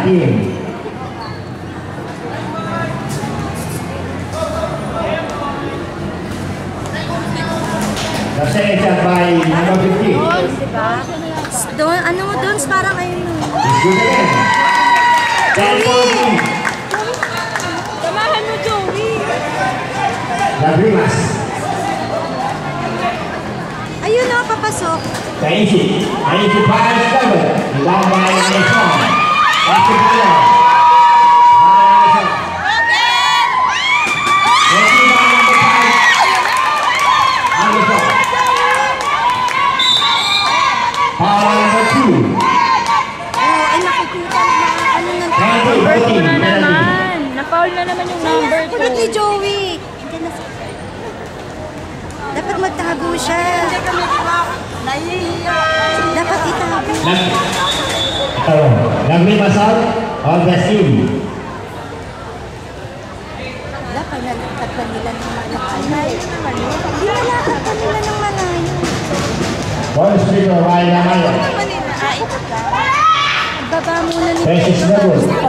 team. The second shot by number 15. Doon, ano mo doon? Parang ayun. It's good again. 10-14. Samahan mo, Joey. Lagrimas. Ayun na, papasok. Taisi fires double. Rebound by Anderson. That's the player. Power number 2. Oh, ay nakikita na ano nang Number 14 na naman. Na-foul na naman yung number 2. Kulit ni Joey. Dapat magtago siya. Dapat itago. Lagrimas out on the team. Dapat nalakad pa nila ng malayo. Hindi nalakad pa nila ng malayo. Ball speaker by Namayo. Baba muna nila. Precious double.